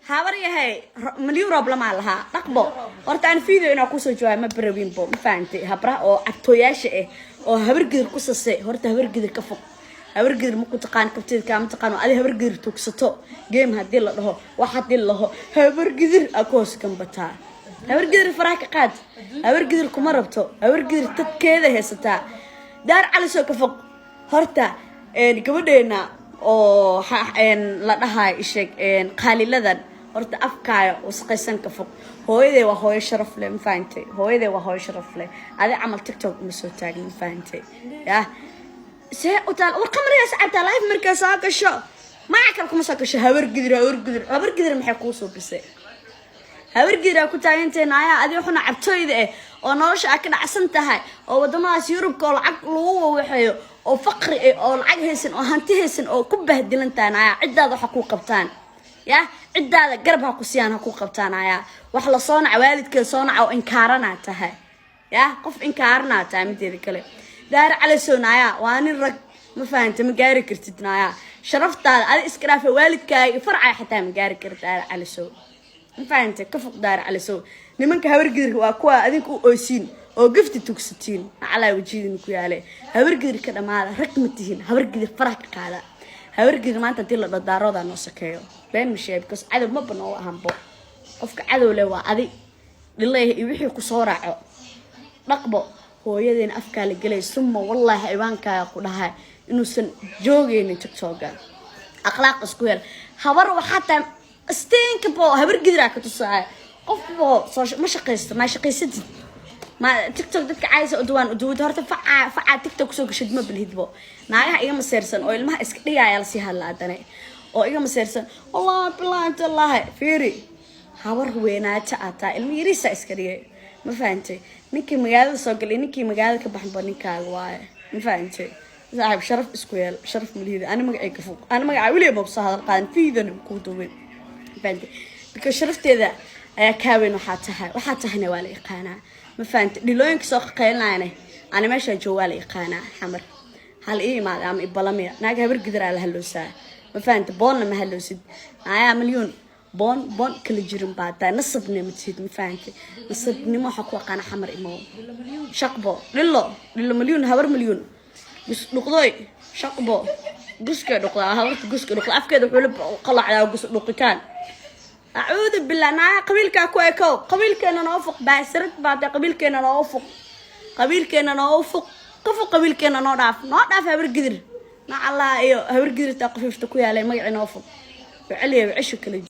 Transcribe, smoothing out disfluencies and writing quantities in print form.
habar yahay milyan roob lama laha dhaqbo horta aan fiidiyo inaan ku soo jawaabo ma barawin bo ma fahamtay habra oo agtooyaasha ah oo habar gidir ku sasay horta habar gidir ka fog habar gidir ma ku taqaan kabteedka ma taqaan adi habar gidir tugsato game hadii la dhaho wax hadii la dhaho habar gidir akoos kan bataa habar gidir faraha ka qaad habar gidir kuma rabto habar gidir dadkeeda heesata daar cali soo ka fog horta gabadheena oo la dhahay isheeg qaaliladan horta afkaayo wasqaysan ka fog hooyaday waa hooyo sharaf leh ma fahamtay hooyaday waa hooyo sharaf leh adi camal tiktok ma soo taagin ma fahamtay yaa see u taal war qamriga saacada live markaa soo gasho ma akal kuma soo gasho habar gidir maxay ku soo bisay habar gidir ku taagantayna ayaa adi waxna cabtooyda oo nolosha ka dhacsan tahay oo wadamadaas Yurubka oo lacag lagu waxayo oo faqri oo lacag haysan oo hanti haysan oo ku bahdilantaan ayaa cidaada waxa ku qabtaan ya cidaada garab ha ku siyaan ha ku qabtaan ayaa wax la soo nac waalidka soo nac oo inkaarana tahay ya qof inkaarna tahay mideeda kale daar cali soonaya waa nin rag ma fahamtay ma gaari kartid naaya sharaftaada adi iska dhaaf waalidkaaga farcay xitaa ma gaari kartid daar cali soo ma fahamtay ka fog daar cali soo nimanka habar gidir waa kuwa adinku oosin oo gifti tugsatiin ala wajidin ku yaale habar gidir ka dhamaada rag ma tihiin habar gidir farax ka qaada habar gidir maanta tii la dhadaarooda noo sakeeyo been misheeb because cadow ma bano ahanbo qofka cadow leh waa adi dhilay wixii ku soo raaco dhaqbo hooyadeen afka la galay summa wallahi ibaanka ku dhahay inuusan joogeen tiktok akhlaaq isku hel habar waxa taa steenka bo habar gidir ka tusay qofbo ma shaqeysto ma shaqeysadid ما تيك توك دتك عايزه ادوان ادود horta faca تيك توك soo gashid ma bilhidbo naagaha iga maseersan oo ilmaha iska dhigaya la si halaadane oo iga maseersan wallahi billahi tallahi fiiri hawar weenaata ata ilmi yirisa iska dhigay ma fahamtay ninkii magaalada soo galay ninkii magaalada ka baxan baninkaaga waaye ma fahamtay saaxib sharaf isku yeel sharaf miliyada ana magacay ka fog ana magacay wali ma soo hadal qaadan fiidan ku duubay fahamtay because sharafteeda ayaa ka weyn waxa tahayna waa la yaqaanaa ما فهمت دلوينك سوق قيلنا أنا ماشي جوالي قانا حمر هل إيه ما عم إبلامي ناقة برقدر على هالوسا ما فهمت بون ما هالوسد عيا مليون بون كل جرم بعد نصبني متسيد ما فهمت نصبني ما حقوا قانا حمر إمو شقبو للو مليون هور مليون بس نقضي شقبو قسك نقضي هورت قسك نقضي أفكار حلب قلع على قسك نقطان أعوذ بالله أنا قبيلك أكو قبيلك أنا نوافق باسرت بعد قبيلك أنا نوافق قبيلك أنا نوافق كفو قبيلك أنا نضعف هبر قدر مع الله أيوه هبر قدر تقفيف تكوي على مقع نوافق وعليه وعشو كل